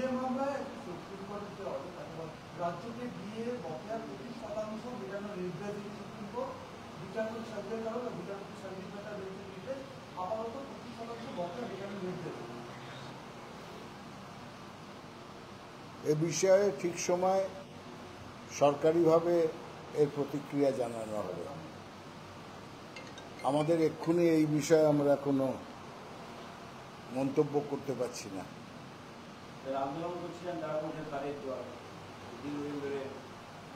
DA মামলায় supreme কোর্টের যে অর্ডার থাকে রাজ্যকে ডিএ বকেয়া 25% মেটানোর নির্দেশ দিয়েছে সুপ্রিম কোর্ট। বিচারপতি সাজিয়ে কারণ বিচারপতি সাজিয়ে নির্দেশ আপাতত 25% বকেয়া মেটানোর নির্দেশ। এ বিষয়ে ঠিক সময় সরকারিভাবে এর প্রতিক্রিয়া জানানো হবে। আমাদের এক্ষুনি এই বিষয়ে আমরা কোনো মন্তব্য করতে পারছি না। আন্দোলন করছিলেন তারা মধ্যে তাদের দীর্ঘদিন ধরে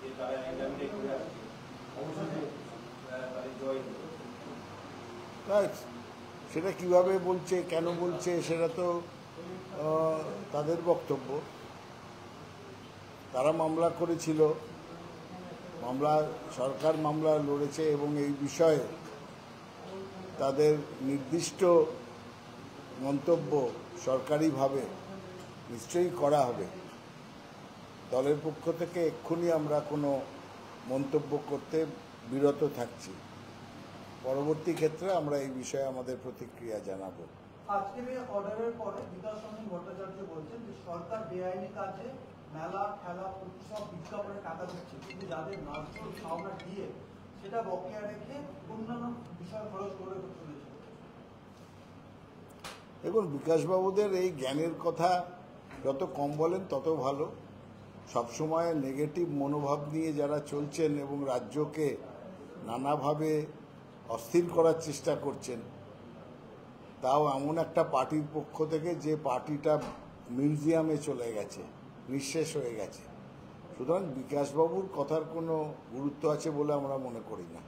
যে তারা দাবিটাই করে আসছে অবশেষে তাদের জয় সেটা কিভাবে বলছে, কেন বলছে, সেটা তো তাদের বক্তব্য। তারা মামলা করেছিল, সরকার মামলা লড়েছে এবং এই বিষয়ে তাদের নির্দিষ্ট মন্তব্য সরকারিভাবে নিশ্চয়ই করা হবে। দলের পক্ষ থেকে এক্ষুনি আমরা কোনো মন্তব্য করতে বিরত থাকছি। পরবর্তী ক্ষেত্রে আমরা এই বিষয়ে আমাদের প্রতিক্রিয়া জানাবো। আজকের এই অর্ডারের পরে বিকাশ রঞ্জন ভট্টাচার্য বলছেন যে সরকার বেআইনি কাজে মেলা খেলা উৎসব বিজ্ঞাপনে টাকা দিচ্ছে, কিন্তু যাদের ন্যায্য পাওনা দিয়ে সেটা বকেয়া রেখে অন্যান্য বিষয় খরচ করে চলেছে। দেখুন, বিকাশবাবুদের এই জ্ঞানের কথা যত কম বলেন তত ভালো। সবসময় নেগেটিভ মনোভাব নিয়ে যারা চলছেন এবং রাজ্যকে নানাভাবে অস্থির করার চেষ্টা করছেন, তাও এমন একটা পার্টির পক্ষ থেকে যে পার্টিটা মিউজিয়ামে চলে গেছে, নিঃশেষ হয়ে গেছে। সুতরাং বিকাশবাবুর কথার কোনো গুরুত্ব আছে বলে আমরা মনে করি না।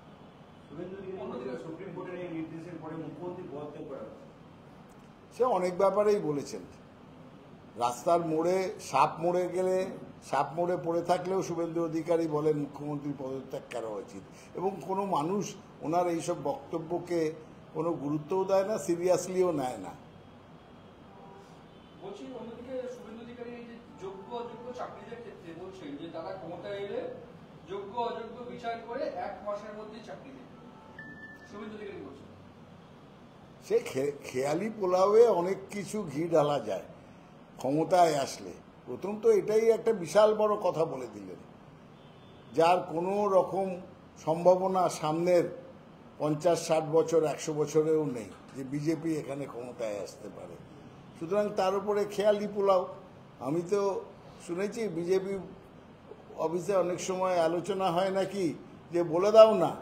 সুপ্রিম কোর্টের এই নির্দেশের পরে মুখ্যমন্ত্রী পদত্যাগ করা সে অনেক ব্যাপারেই বলেছেন। রাস্তার মোড়ে সাপ মোড়ে গেলে সাপ মোড়ে পড়ে থাকলেও শুভেন্দু অধিকারী বলেন মুখ্যমন্ত্রী পদত্যাগ করা উচিত, এবং কোনো মানুষ ওনার এইসব বক্তব্যকে কোনো গুরুত্বও দেয় না, সিরিয়াসলিও নেয় না। বলছি, অন্যদিকে শুভেন্দু অধিকারী এই যে যোগ্য অযোগ্য চাকরিদের ক্ষেত্রে বলছেন যে তারা ক্ষমতায় এলে যোগ্য অযোগ্য বিচার করে 1 মাসের মধ্যে চাকরি দেবে। শুভেন্দু অধিকারী বলছেন সে খেয়ালি পোলাওয়ে অনেক কিছু ঘি ঢালা যায় ক্ষমতায় আসলে। প্রথম তো এটাই একটা বিশাল বড় কথা বলে দিলেন, যার কোনো রকম সম্ভাবনা সামনের 50-60 বছর 100 বছরেও নেই যে বিজেপি এখানে ক্ষমতায় আসতে পারে। সুতরাং তার উপরে খেয়ালি পোলাও। আমি তো শুনেছি বিজেপি অফিসে অনেক সময় আলোচনা হয় নাকি যে বলে দাও না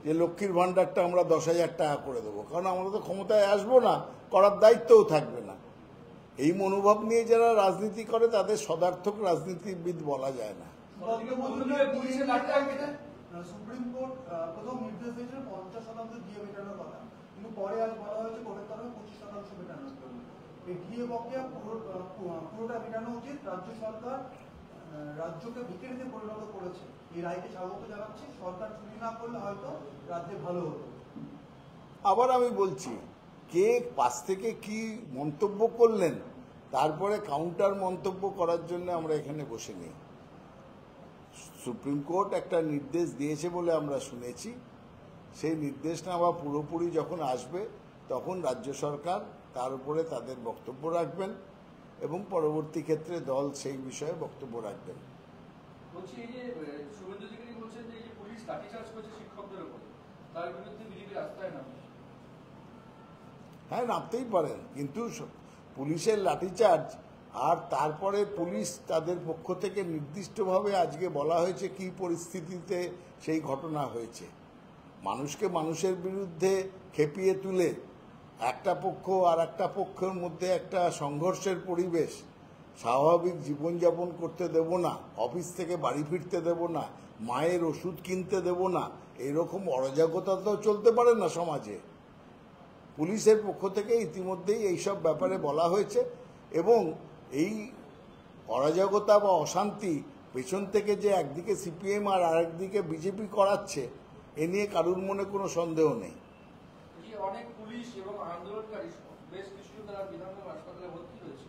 যে লক্ষ্মীর ভাণ্ডারটা আমরা 10,000 টাকা করে দেবো, কারণ আমরা তো ক্ষমতায় আসবো না, করার দায়িত্বও থাকবে না। এই মনোভাব নিয়ে যারা রাজনীতি করে তাদের সদার্থক রাজনীতিবিদ বলা যায় না। সুপ্রিম কোর্ট প্রথম নির্দেশ দিয়েছিল 50% ডিএ মেটানোর কথা, কিন্তু পরে আজ বলা হয়েছে কোর্টের তরফে 25% মেটানোর জন্য। এই ডিএ বকেয়া পুরোটা মেটানো উচিত। রাজ্য সরকার রাজ্যকে বিক্রিতে পরিণত করেছে। এই রায়কে স্বাগত জানাচ্ছি। সরকার চুরি না করলে হয়তো রাজ্যে ভালো হতো। আবার আমি বলছি, কে পাশ থেকে কি মন্তব্য করলেন তারপরে কাউন্টার মন্তব্য করার জন্য আমরা এখানে বসে নেই। সুপ্রিম কোর্ট একটা নির্দেশ দিয়েছে বলে আমরা শুনেছি। সেই নির্দেশনামা পুরোপুরি যখন আসবে তখন রাজ্য সরকার তার উপরে তাদের বক্তব্য রাখবেন এবং পরবর্তী ক্ষেত্রে দল সেই বিষয়ে বক্তব্য রাখবেন। বলছি, এই যে শুভেন্দু অধিকারী বলছেন যে এই যে পুলিশ লাঠিচার্জ করছে শিক্ষকদের উপরে, তার বিরুদ্ধে বিজেপি রাস্তায় নামবে। হ্যাঁ, নামতেই পারেন, কিন্তু পুলিশের লাঠিচার্জ আর তারপরে পুলিশ তাদের পক্ষ থেকে নির্দিষ্টভাবে আজকে বলা হয়েছে কি পরিস্থিতিতে সেই ঘটনা হয়েছে। মানুষকে মানুষের বিরুদ্ধে খেপিয়ে তুলে একটা পক্ষ আর একটা পক্ষের মধ্যে একটা সংঘর্ষের পরিবেশ, স্বাভাবিক জীবনযাপন করতে দেব না, অফিস থেকে বাড়ি ফিরতে দেব না, মায়ের ওষুধ কিনতে দেব না, এরকম অরাজকতা তো চলতে পারে না সমাজে। পুলিশের পক্ষ থেকে ইতিমধ্যেই এইসব ব্যাপারে বলা হয়েছে এবং এই অরাজকতা বা অশান্তি পেছন থেকে যে একদিকে সিপিএম আর আরেকদিকে বিজেপি করাচ্ছে, এ নিয়ে কারুর মনে কোনো সন্দেহ নেই। অনেক পুলিশ এবং আন্দোলনকারী বেশ কিছু তারা বিধানসভা হাসপাতালে ভর্তি হয়েছে,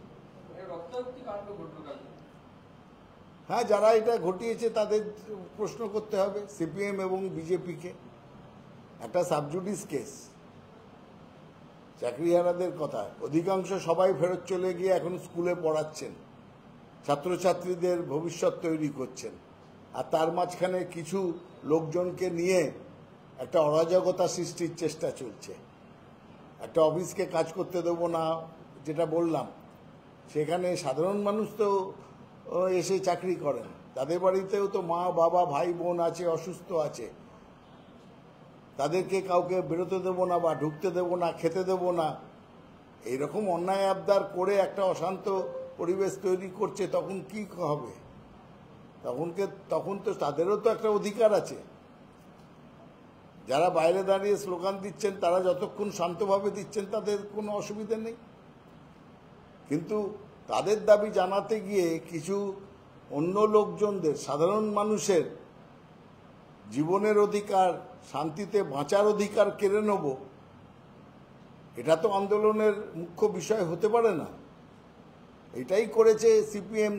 রক্তাক্তি কাণ্ড ঘটল কাল। হ্যাঁ, যারা এটা ঘটিয়েছে তাদের প্রশ্ন করতে হবে সিপিএম এবং বিজেপিকে। একটা সাবজুডিস কেস, চাকরিহারাদের কথা, অধিকাংশ সবাই ফেরত চলে গিয়ে এখন স্কুলে পড়াচ্ছেন। ছাত্রছাত্রীদের ভবিষ্যৎ তৈরি করছেন, আর তার মাঝখানে কিছু লোকজনকে নিয়ে একটা অরাজকতা সৃষ্টির চেষ্টা চলছে। একটা অফিসকে কাজ করতে দেবো না, যেটা বললাম, সেখানে সাধারণ মানুষ তো এসে চাকরি করেন, তাদের বাড়িতেও তো মা বাবা ভাই বোন আছে, অসুস্থ আছে, তাদেরকে কাউকে বেরোতে দেবো না বা ঢুকতে দেবো না, খেতে দেবো না, এইরকম অন্যায় আবদার করে একটা অশান্ত পরিবেশ তৈরি করছে, তখন কি হবে? তখন তো তাদেরও তো একটা অধিকার আছে। যারা বাইরে দাঁড়িয়ে স্লোগান দিচ্ছেন তারা যতক্ষণ শান্তভাবে দিচ্ছেন তাদের কোনো অসুবিধা নেই, কিন্তু তাদের দাবি জানাতে গিয়ে কিছু অন্য লোকজনদের, সাধারণ মানুষের জীবনের অধিকার, শান্তিতে বাঁচার অধিকার কেড়ে নেব, এটা তো আন্দোলনের মুখ্য বিষয় হতে পারে না। এটাই করেছে সিপিএম।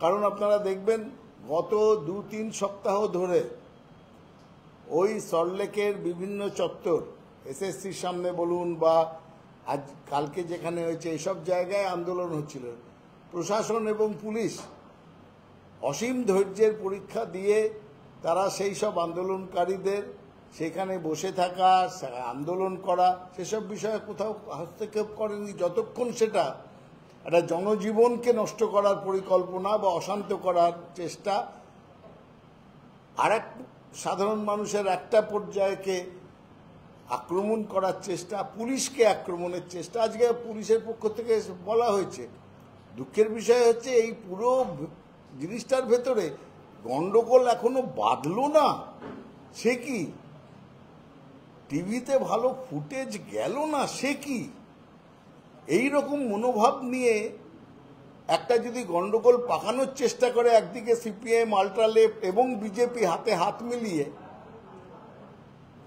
কারণ আপনারা দেখবেন গত 2-3 সপ্তাহ ধরে ওই সল্টলেকের বিভিন্ন চত্বর, এসএসসির সামনে বলুন বা আজ কালকে যেখানে হয়েছে, এইসব জায়গায় আন্দোলন হচ্ছিল। প্রশাসন এবং পুলিশ অসীম ধৈর্যের পরীক্ষা দিয়ে তারা সেই সব আন্দোলনকারীদের সেখানে বসে থাকা, আন্দোলন করা, সেসব বিষয়ে কোথাও হস্তক্ষেপ করেনি, যতক্ষণ সেটা একটা জনজীবনকে নষ্ট করার পরিকল্পনা বা অশান্ত করার চেষ্টা, আর এক সাধারণ মানুষের একটা পর্যায়কে আক্রমণ করার চেষ্টা, পুলিশকে আক্রমণের চেষ্টা আজকে পুলিশের পক্ষ থেকে বলা হয়েছে। দুঃখের বিষয় হচ্ছে এই পুরো জিনিসটার ভেতরে গন্ডগোল এখনো বাঁধলো না। সে কি টিভিতে ভালো ফুটেজ গেল না? সে কি এই রকম মনোভাব নিয়ে একটা যদি গন্ডগোল পাকানোর চেষ্টা করে, একদিকে সিপিএম, আল্ট্রালেফট এবং বিজেপি হাতে হাত মিলিয়ে,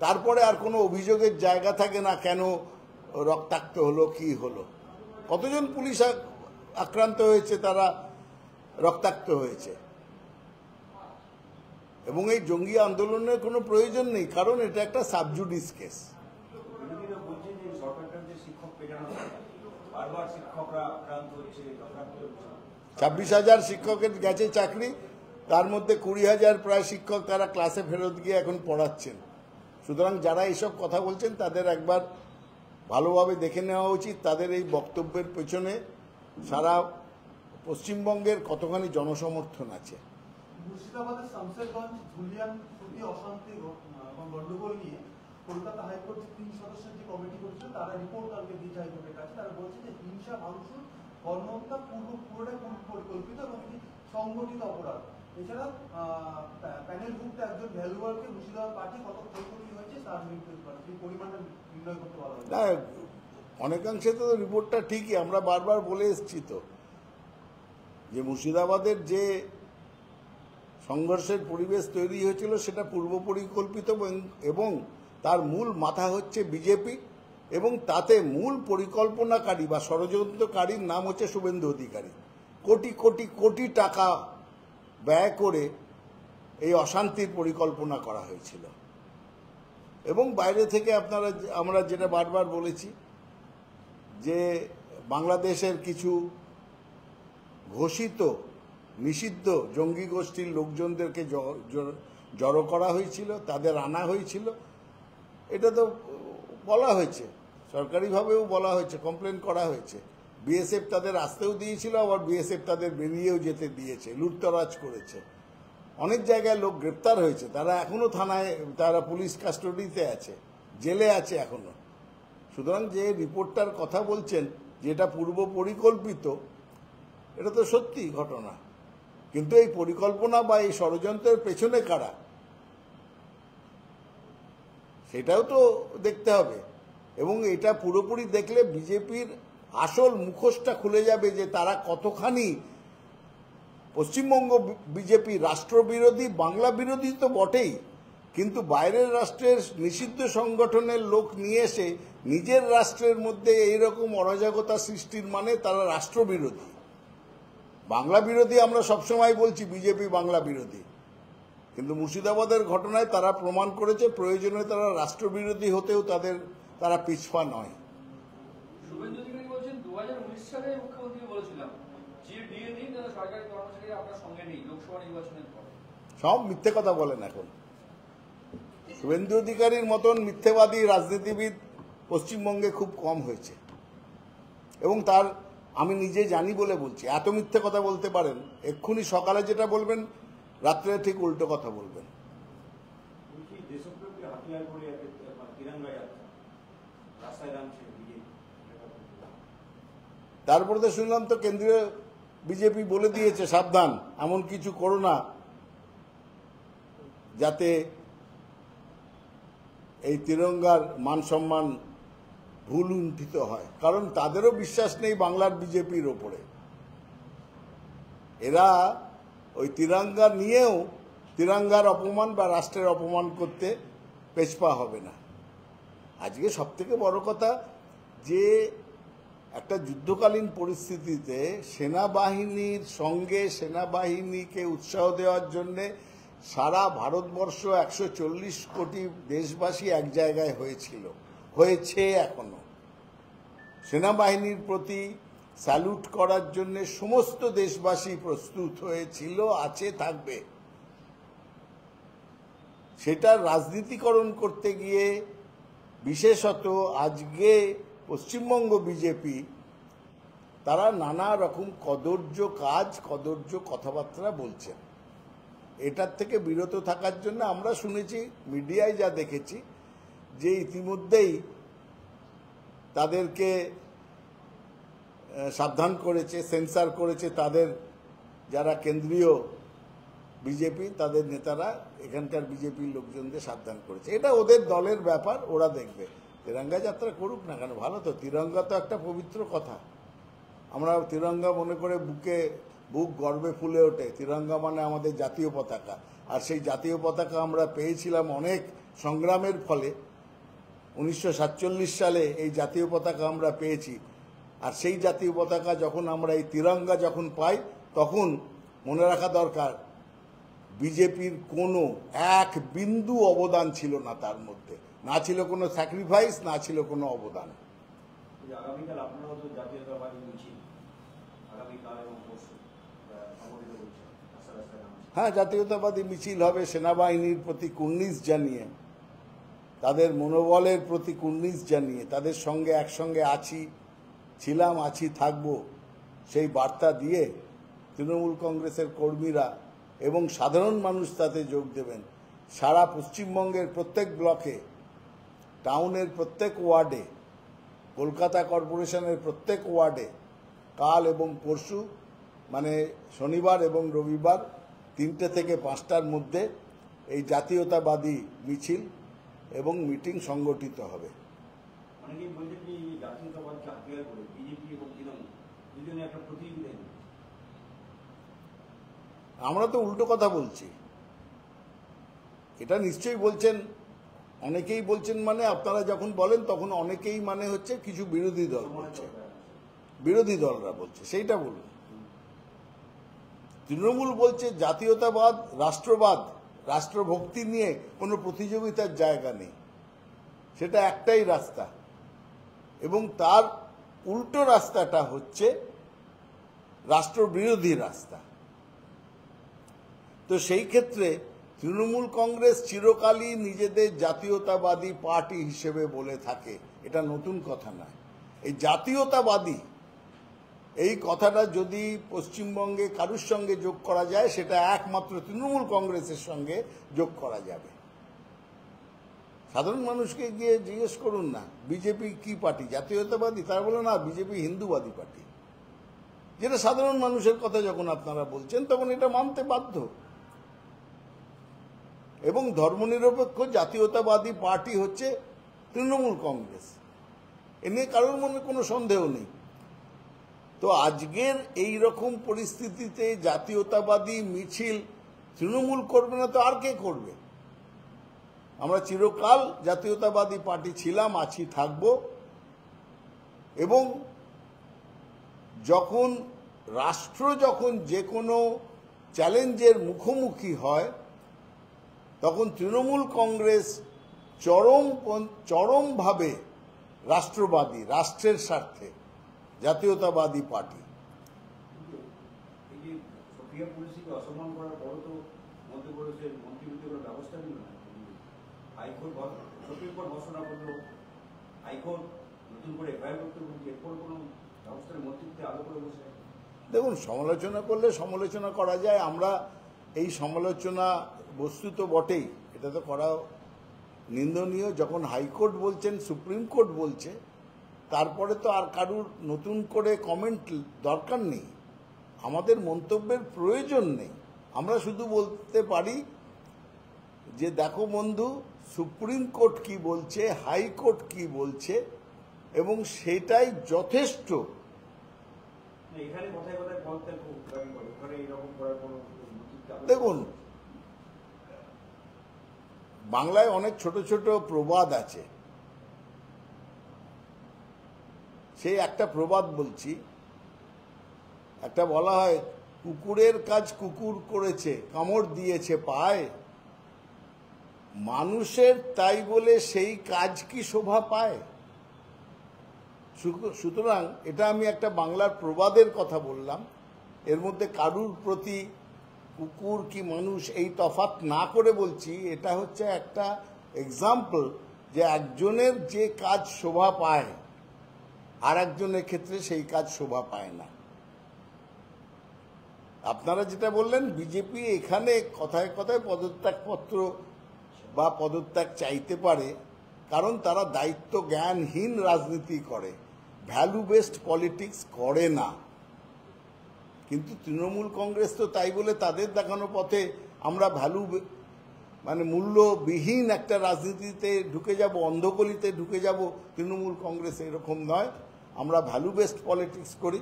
তারপরে আর কোনো অভিযোগের জায়গা থাকে না। কেন রক্তাক্ত হলো, কি হলো, কতজন পুলিশ আক্রান্ত হয়েছে, তারা রক্তাক্ত হয়েছে। এবং এই জঙ্গি আন্দোলনের কোনো প্রয়োজন নেই, কারণ এটা একটা সাবজুডিস কেস। বিরোধীরা বলছেন যে সরকারটার যে শিক্ষক পেটানো, বারবার শিক্ষকরা আক্রান্ত হচ্ছে, 26,000 শিক্ষকের গেছে চাকরি, তার মধ্যে 20,000 প্রায় শিক্ষক তারা ক্লাসে ফেরত গিয়ে এখন পড়াচ্ছেন। সুতরাং যারা এইসব কথা বলছেন তাদের একবার ভালোভাবে দেখে নেওয়া উচিত তাদের এই বক্তব্যের পেছনে সারা পশ্চিমবঙ্গের কতখানি জনসমর্থন আছে। মুর্শিদাবাদের শামসেরগঞ্জ ধুলিয়ান প্রতি অশান্তি এবং গন্ডগোল নিয়ে কলকাতা হাইকোর্ট 3 সদস্যের যে কমিটি করেছিল, তারা রিপোর্ট কালকে দিয়েছে হাইকোর্টের কাছে। তারা বলছে যে হিংসা, ভাঙচুর, গণহত্যা পুরোটাই পরিকল্পিত এবং এটি সংগঠিত অপরাধ। এছাড়া প্যানেলভুক্ত একজন ভ্যালুয়ারকে মুর্শিদাবাদ পার্টি কত ক্ষয়ক্ষতি হয়েছে তার সেই পরিমাণটা নির্ণয় করতে পারা হয় না। অনেকাংশে তো রিপোর্টটা ঠিকই, আমরা বারবার বলে এসেছি তো যে মুর্শিদাবাদের যে সংঘর্ষের পরিবেশ তৈরি হয়েছিল সেটা পূর্ব পরিকল্পিত এবং তার মূল মাথা হচ্ছে বিজেপি, এবং তাতে মূল পরিকল্পনাকারী বা ষড়যন্ত্রকারীর নাম হচ্ছে শুভেন্দু অধিকারী। কোটি কোটি কোটি টাকা ব্যয় করে এই অশান্তির পরিকল্পনা করা হয়েছিল। এবং বাইরে থেকে আমরা যেটা বারবার বলেছি যে বাংলাদেশের কিছু ঘোষিত নিষিদ্ধ জঙ্গি গোষ্ঠীর লোকজনদেরকে জড়ো করা হয়েছিল, তাদের আনা হয়েছিল। এটা তো বলা হয়েছে, সরকারিভাবেও বলা হয়েছে, কমপ্লেন করা হয়েছে। বিএসএফ তাদের আসতেও দিয়েছিল, আবার বিএসএফ তাদের বেরিয়েও যেতে দিয়েছে, লুটতরাজ করেছে। অনেক জায়গায় লোক গ্রেপ্তার হয়েছে, তারা এখনো থানায়, তারা পুলিশ কাস্টডিতে আছে, জেলে আছে এখনো। সুতরাং যে রিপোর্টটার কথা বলছেন যেটা পূর্ব পরিকল্পিত, এটা তো সত্যি ঘটনা, কিন্তু এই পরিকল্পনা বা এই ষড়যন্ত্রের পেছনে কারা সেটাও তো দেখতে হবে। এবং এটা পুরোপুরি দেখলে বিজেপির আসল মুখোশটা খুলে যাবে যে তারা কতখানি পশ্চিমবঙ্গ বিজেপি রাষ্ট্রবিরোধী, বাংলা বিরোধী তো বটেই, কিন্তু বাইরের রাষ্ট্রের নিষিদ্ধ সংগঠনের লোক নিয়ে এসে নিজের রাষ্ট্রের মধ্যে এইরকম অরাজকতা সৃষ্টির মানে তারা রাষ্ট্রবিরোধী। বাংলা বিরোধী আমরা সবসময় বলছি বিজেপি বাংলা বিরোধী, কিন্তু মুর্শিদাবাদের ঘটনায় তারা প্রমাণ করেছে প্রয়োজনে তারা রাষ্ট্রবিরোধী হতেও তারা পিছপা নয়। শুভেন্দু অধিকারী বলছেন 2019 সালে মুখ্যমন্ত্রী বলেছিলাম যে ডিএ দিন সরকারি কর্মচারীরা আপনার সঙ্গে নেই লোকসভা নির্বাচনের পরে। সব মিথ্যে কথা বলেন এখন। শুভেন্দু অধিকারীর মতন মিথ্যেবাদী রাজনীতিবিদ পশ্চিমবঙ্গে খুব কম হয়েছে, এবং তার আমি নিজে জানি বলে বলছি। এত মিথ্যে কথা বলতে পারেন, এক্ষুনি সকালে যেটা বলবেন রাত্রে ঠিক উল্টো কথা বলবেন। দেশপ্রেমকে হাতিয়ার করে তিরঙ্গা যাত্রা রাস্তায় নামছে বিজেপি, তারপরে তো শুনলাম তো কেন্দ্রীয় বিজেপি বলে দিয়েছে সাবধান, এমন কিছু করো না যাতে এই তিরঙ্গার মান সম্মান ভুল লুণ্ঠিত হয়, কারণ তাদেরও বিশ্বাস নেই বাংলার বিজেপির ওপরে। এরা ওই তিরঙ্গা নিয়েও তিরঙ্গার অপমান বা রাষ্ট্রের অপমান করতে পেছপা হবে না। আজকে সবথেকে বড় কথা যে একটা যুদ্ধকালীন পরিস্থিতিতে সেনাবাহিনীর সঙ্গে সেনাবাহিনীকে উৎসাহ দেওয়ার জন্যে সারা ভারতবর্ষ 140 কোটি দেশবাসী এক জায়গায় হয়েছে এখনো। সেনাবাহিনীর প্রতি স্যালুট করার জন্য সমস্ত দেশবাসী প্রস্তুত হয়েছিল, আছে, থাকবে। সেটা রাজনীতিকরণ করতে গিয়ে বিশেষত আজকে পশ্চিমবঙ্গ বিজেপি তারা নানা রকম কদর্য কাজ, কদর্য কথাবার্তা বলছেন। এটার থেকে বিরত থাকার জন্য আমরা শুনেছি, মিডিয়ায় যা দেখেছি, যে ইতিমধ্যেই তাদেরকে সাবধান করেছে, সেন্সার করেছে তাদের যারা কেন্দ্রীয় বিজেপি তাদের নেতারা এখানকার বিজেপির লোকজনদের সাবধান করেছে। এটা ওদের দলের ব্যাপার, ওরা দেখবে। তিরঙ্গা যাত্রা করুক না কেন, ভালো তো। তিরঙ্গা তো একটা পবিত্র কথা। আমরা তিরঙ্গা মনে করে বুক গর্বে ফুলে ওঠে। তিরঙ্গা মানে আমাদের জাতীয় পতাকা, আর সেই জাতীয় পতাকা আমরা পেয়েছিলাম অনেক সংগ্রামের ফলে। 1947 সালে এই জাতীয় পতাকা আমরা পেয়েছি, আর সেই জাতীয় পতাকা যখন আমরা এই তিরঙ্গা যখন পাই, তখন মনে রাখা দরকার বিজেপির কোনো এক বিন্দু অবদান ছিল না তার মধ্যে, না ছিল কোনো স্যাক্রিফাইস, না ছিল কোনো অবদান। আগামীকাল আপনারাও তো জাতীয়তাবাদী মিছিল আগামীকাল এবং পরশু সংগঠিত করছেন, রাস্তায় নামছে। হ্যাঁ, জাতীয়তাবাদী মিছিল হবে সেনাবাহিনীর প্রতি কুর্নিশ জানিয়ে, তাদের মনোবলের প্রতি কুর্নিশ জানিয়ে, তাদের সঙ্গে একসঙ্গে ছিলাম, আছি, থাকবো সেই বার্তা দিয়ে তৃণমূল কংগ্রেসের কর্মীরা এবং সাধারণ মানুষ তাতে যোগ দেবেন। সারা পশ্চিমবঙ্গের প্রত্যেক ব্লকে, টাউনের প্রত্যেক ওয়ার্ডে, কলকাতা কর্পোরেশনের প্রত্যেক ওয়ার্ডে কাল এবং পরশু মানে শনিবার এবং রবিবার 3টে থেকে 5টার মধ্যে এই জাতীয়তাবাদী মিছিল এবং মিটিং সংগঠিত হবে। অনেকেই বলছেন যে জাতীয়তাবাদকে হাতিয়ার করে বিজেপি এবং তৃণমূল দুজনে একটা প্রতিযোগিতা। আমরা তো উল্টো কথা বলছি। এটা নিশ্চয়ই বলছেন, অনেকেই বলছেন, মানে আপনারা যখন বলেন তখন অনেকেই মানে হচ্ছে কিছু বিরোধী দল বলছে, বিরোধী দলরা বলছে, সেইটা বলুন। তৃণমূল বলছে জাতীয়তাবাদ, রাষ্ট্রবাদ, রাষ্ট্রভক্তি নিয়ে কোনো প্রতিযোগিতার জায়গা নেই, সেটা একটাই রাস্তা, এবং তার উল্টো রাস্তাটা হচ্ছে রাষ্ট্রবিরোধী রাস্তা। তো সেই ক্ষেত্রে তৃণমূল কংগ্রেস চিরকালই নিজেদের জাতীয়তাবাদী পার্টি হিসেবে বলে থাকে, এটা নতুন কথা নয়। এই জাতীয়তাবাদী এই কথাটা যদি পশ্চিমবঙ্গে কারুর সঙ্গে যোগ করা যায়, সেটা একমাত্র তৃণমূল কংগ্রেসের সঙ্গে যোগ করা যাবে। সাধারণ মানুষকে গিয়ে জিজ্ঞেস করুন না বিজেপি কি পার্টি, জাতীয়তাবাদী? তারা বলে না, বিজেপি হিন্দুবাদী পার্টি। যেটা সাধারণ মানুষের কথা যখন আপনারা বলছেন তখন এটা মানতে বাধ্য। এবং ধর্মনিরপেক্ষ জাতীয়তাবাদী পার্টি হচ্ছে তৃণমূল কংগ্রেস, এ নিয়ে কারোর মনে কোনো সন্দেহ নেই। তো আজকের এই রকম পরিস্থিতিতে জাতীয়তাবাদী মিছিল তৃণমূল করবে না তো আর কে করবে? আমরা চিরকাল জাতীয়তাবাদী পার্টি ছিলাম, আছি, থাকব। এবং যখন রাষ্ট্র যখন যে কোনো চ্যালেঞ্জের মুখোমুখি হয়, তখন তৃণমূল কংগ্রেস চরমভাবে রাষ্ট্রবাদী, রাষ্ট্রের স্বার্থে জাতীয়তাবাদী পার্টি। নদিয়া পুলিশকে অসম্মান করার পরও তো মধ্যপ্রদেশের মন্ত্রীবিরুদ্ধে কোনো ব্যবস্থা নিল না। হাইকোর্ট সুপ্রিম কোর্ট ঘোষণা করলো, হাইকোর্ট নতুন করে এফআইআর করতে বলছে, এরপর কোনো ব্যবস্থার মন্ত্রীতে আলো করে বসে। দেখুন, সমালোচনা করলে সমালোচনা করা যায়। আমরা এই সমালোচনা বস্তু তো বটেই, এটা তো করা নিন্দনীয়। যখন হাইকোর্ট বলছেন, সুপ্রিম কোর্ট বলছে, তারপরে তো আর কারুর নতুন করে কমেন্ট দরকার নেই, আমাদের মন্তব্যের প্রয়োজন নেই। আমরা শুধু বলতে পারি যে দেখো বন্ধু, সুপ্রিম কোর্ট কি বলছে, হাইকোর্ট কি বলছে, এবং সেটাই যথেষ্ট। এখানে কথায় কথায় বলতে খুব দাবি করে, ওখানে এরকম করার কোনো দেখুন, বাংলায় অনেক ছোট ছোট প্রবাদ আছে। সেই একটা প্রবাদ বলছি। একটা বলা হয়, কুকুরের কাজ কুকুর করেছে, কামড় দিয়েছে পায়। মানুষের তাই বলে সেই কাজ কি শোভা পায়? সুতরাং এটা আমি একটা বাংলার প্রবাদের কথা বললাম। এর মধ্যে কারুর প্রতি কুকুর কি মানুষ এই তফাৎ না করে বলছি। এটা হচ্ছে একটা এক্সাম্পল যে একজনের যে কাজ শোভা পায় আর একজনের ক্ষেত্রে সেই কাজ শোভা পায় না। আপনারা যেটা বললেন, বিজেপি এখানে কথায় কথায় পদত্যাগপত্র বা পদত্যাগ চাইতে পারে, কারণ তারা দায়িত্ব জ্ঞানহীন রাজনীতি করে, ভ্যালু বেসড পলিটিক্স করে না। কিন্তু তৃণমূল কংগ্রেস তো তাই বলে তাদের দেখানো পথে আমরা মূল্যবিহীন একটা রাজনীতিতে ঢুকে যাব, অন্ধকলিতে ঢুকে যাব। তৃণমূল কংগ্রেস এরকম নয়। আমরা ভ্যালু বেসড পলিটিক্স করি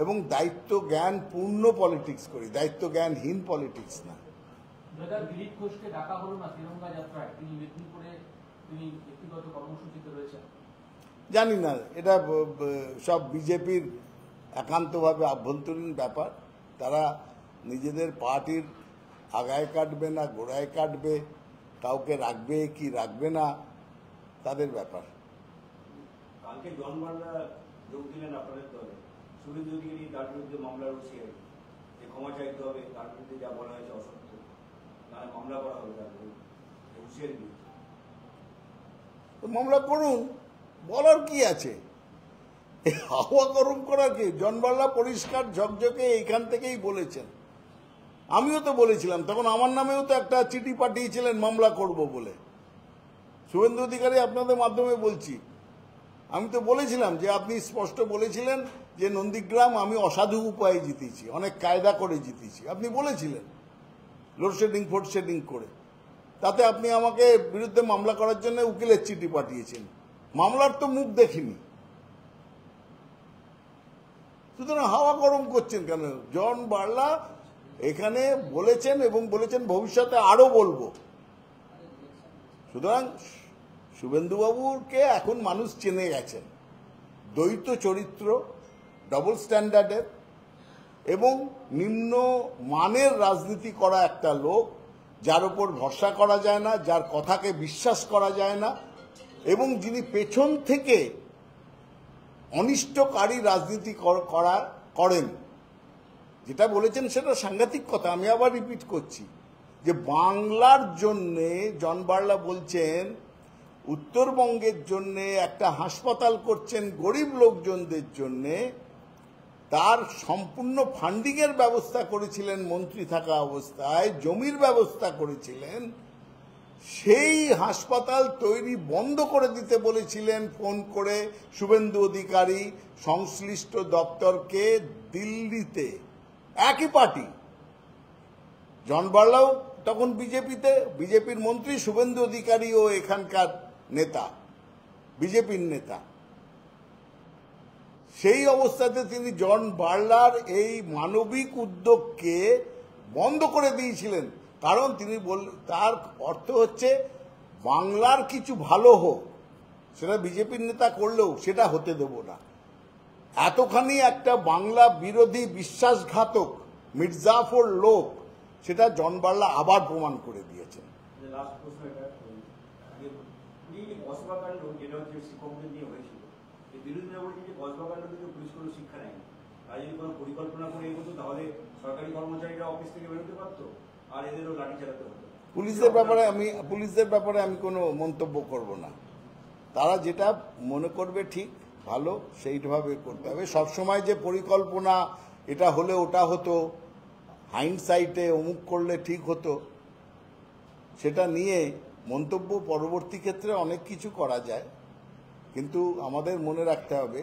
এবং দায়িত্ব জ্ঞান পূর্ণ পলিটিক্স করি, দায়িত্ব জ্ঞানহীন পলিটিক্স না। দিলীপ ঘোষকে ডাকা হলো না তিরঙ্গা যাত্রায়, তিনি মেদিনীপুরে তিনি ব্যক্তিগত কর্মসূচিতে রয়েছেন। জানি না, এটা সব বিজেপির একান্তভাবে আভ্যন্তরীণ ব্যাপার। তারা নিজেদের পার্টির আগায় কাটবে না গোড়ায় কাটবে, কাউকে রাখবে কি রাখবে না, তাদের ব্যাপার। কালকে জন বার্লা যোগ দিলেন আপনাদের দলে। শুভেন্দু অধিকারী তার বিরুদ্ধে মামলার হুঁশিয়ারি, যে ক্ষমা চাইতে হবে, তার বিরুদ্ধে যা বলা হয়েছে অসত্য, নাহলে মামলা করা হবে তার বিরুদ্ধে, হুঁশিয়ারি দিয়েছে। তো মামলা করুন, বলার কি আছে? হাওয়া গরম করার কি? জন বার্লা পরিষ্কার ঝকঝকে এইখান থেকেই বলেছেন। আমিও তো বলেছিলাম, তখন আমার নামেও তো একটা চিঠি পাঠিয়েছিলেন মামলা করব বলে। শুভেন্দু অধিকারী, আপনাদের মাধ্যমে বলছি, আমি তো বলেছিলাম যে আপনি স্পষ্ট বলেছিলেন যে নন্দীগ্রাম আমি অসাধু উপায়ে জিতেছি, অনেক কায়দা করে জিতেছি, আপনি বলেছিলেন, লোডশেডিং ফোডশেডিং করে। তাতে আপনি আমাকে বিরুদ্ধে মামলা করার জন্য উকিলের চিঠি পাঠিয়েছেন। মামলার তো মুখ দেখিনি। সুতরাং হাওয়া গরম করছেন কেন? জন বার্লা এখানে বলেছেন এবং বলেছেন ভবিষ্যতে আরো বলবো। সুতরাং শুভেন্দুবাবুকে এখন মানুষ চেনে গেছেন, দ্বৈত চরিত্র, ডবল স্ট্যান্ডার্ডের এবং নিম্ন মানের রাজনীতি করা একটা লোক, যার উপর ভরসা করা যায় না, যার কথাকে বিশ্বাস করা যায় না, এবং যিনি পেছন থেকে অনিষ্টকারী রাজনীতি করেন। যেটা বলেছেন সেটা সাংঘাতিক কথা। আমি আবার রিপিট করছি যে বাংলার জন্যে জন বার্লা বলছেন, উত্তরবঙ্গের জন্যে একটা হাসপাতাল করছেন গরিব লোকজনদের জন্যে, তার সম্পূর্ণ ফান্ডিংয়ের ব্যবস্থা করেছিলেন মন্ত্রী থাকা অবস্থায়, জমির ব্যবস্থা করেছিলেন। সেই হাসপাতাল তৈরি বন্ধ করে দিতে বলেছিলেন ফোন করে শুভেন্দু অধিকারী সংশ্লিষ্ট দপ্তরকে দিল্লিতে। একই পার্টি, জন বার্লাও তখন বিজেপিতে, বিজেপির মন্ত্রী, শুভেন্দু অধিকারীও এখানকার নেতা, বিজেপির নেতা। সেই অবস্থাতে তিনি জন বার্লার এই মানবিক উদ্যোগকে বন্ধ করে দিয়েছিলেন। কারণ তিনি তার অর্থ হচ্ছে বাংলার কিছু ভালো হোক, সেটা বিজেপির নেতা করলেও সেটা হতে দেব না। এতখানি একটা বাংলা বিরোধী বিশ্বাসঘাতক মির্জাফর লোক, সেটা জন বার্লা আবার প্রমাণ করে দিয়েছেন। লাস্ট প্রশ্ন এটা, কসবাকাণ্ড যেটা হচ্ছে শিক্ষকদের নিয়ে হয়েছিল, এই বিরোধীরা বলছে যে কসবাকাণ্ড থেকে পুলিশ কোনো শিক্ষা নেয়নি, তাই যদি কোনো পরিকল্পনা করে এগোতো তাহলে সরকারি কর্মচারীরা অফিস থেকে বেরোতে পারতো, আর এদেরও লাঠি চালাতে হতো। পুলিশদের ব্যাপারে আমি কোনো মন্তব্য করব না। তারা যেটা মনে করবে ঠিক ভালো সেইভাবে করতে হবে। সবসময় যে পরিকল্পনা এটা হলে ওটা হতো, হাইন্ডসাইটে অমুক করলে ঠিক হতো, সেটা নিয়ে মন্তব্য পরবর্তী ক্ষেত্রে অনেক কিছু করা যায়, কিন্তু আমাদের মনে রাখতে হবে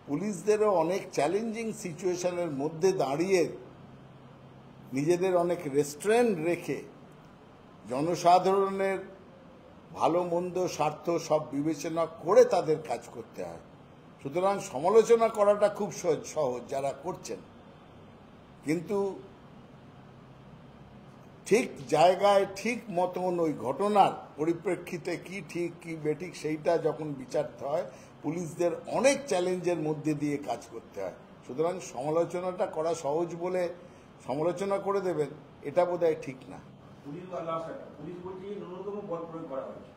পুলিশদেরও অনেক চ্যালেঞ্জিং সিচুয়েশনের মধ্যে দাঁড়িয়ে নিজেদের অনেক রেস্টুরেন্ট রেখে জনসাধারণের ভালো মন্দ স্বার্থ সব বিবেচনা করে তাদের কাজ করতে হয়। সুতরাং সমালোচনা করাটা খুব সহজ যারা করছেন, কিন্তু ঠিক জায়গায় ঠিক মতন ওই ঘটনার পরিপ্রেক্ষিতে কি ঠিক কি বেঠিক সেইটা যখন বিচারতে হয়, পুলিশদের অনেক চ্যালেঞ্জের মধ্যে দিয়ে কাজ করতে হয়। সুতরাং সমালোচনাটা করা সহজ বলে সমালোচনা করে দেবেন, এটা বোধহয় ঠিক না। পুলিশ বলছে ন্যূনতম বল প্রয়োগ করা হয়েছে,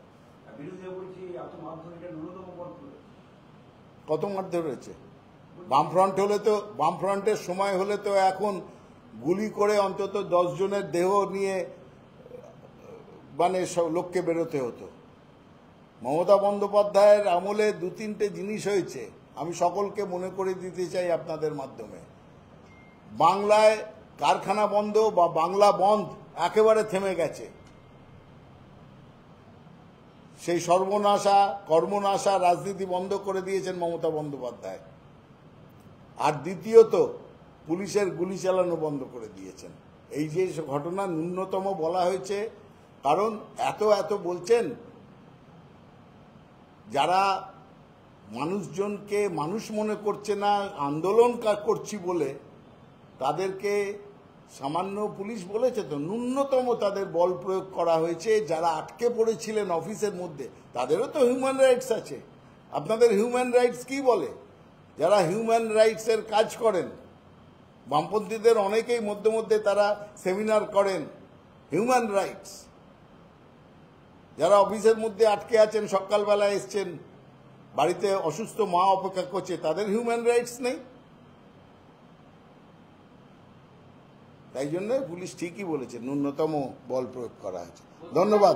আর বিরোধীরা বলছে এত মারধর, এটা ন্যূনতম বল প্রয়োগ। কত মারধর হয়েছে? বামফ্রন্টের সময় হলে তো এখন গুলি করে অন্তত 10 জনের দেহ নিয়ে মানে লোককে বেরোতে হতো। মমতা বন্দ্যোপাধ্যায়ের আমলে 2-3টে জিনিস হয়েছে, আমি সকলকে মনে করে দিতে চাই আপনাদের মাধ্যমে। বাংলায় কারখানা বন্ধ বা বাংলা বন্ধ একেবারে থেমে গেছে। সেই সর্বনাশা কর্মনাশা রাজনীতি বন্ধ করে দিয়েছেন মমতা বন্দ্যোপাধ্যায়। আর দ্বিতীয়ত পুলিশের গুলি চালানো বন্ধ করে দিয়েছেন। এই যে ঘটনা ন্যূনতম বলা হয়েছে, কারণ এত বলছেন যারা মানুষজনকে মানুষ মনে করছে না, আন্দোলন করছি বলে তাদেরকে সামান্য পুলিশ বলেছে তো, ন্যূনতম তাদের বল প্রয়োগ করা হয়েছে। যারা আটকে পড়েছিলেন অফিসের মধ্যে তাদেরও তো হিউম্যান রাইটস আছে। আপনাদের হিউম্যান রাইটস কি বলে? যারা হিউম্যান রাইটসের কাজ করেন, বামপন্থীদের অনেকেই মধ্যে মধ্যে তারা সেমিনার করেন হিউম্যান রাইটস। যারা অফিসের মধ্যে আটকে আছেন, সকালবেলা এসছেন, বাড়িতে অসুস্থ মা অপেক্ষা করছে, তাদের হিউম্যান রাইটস নেই? তাই জন্য পুলিশ ঠিকই বলেছে ন্যূনতম বল প্রয়োগ করা হয়েছে। ধন্যবাদ।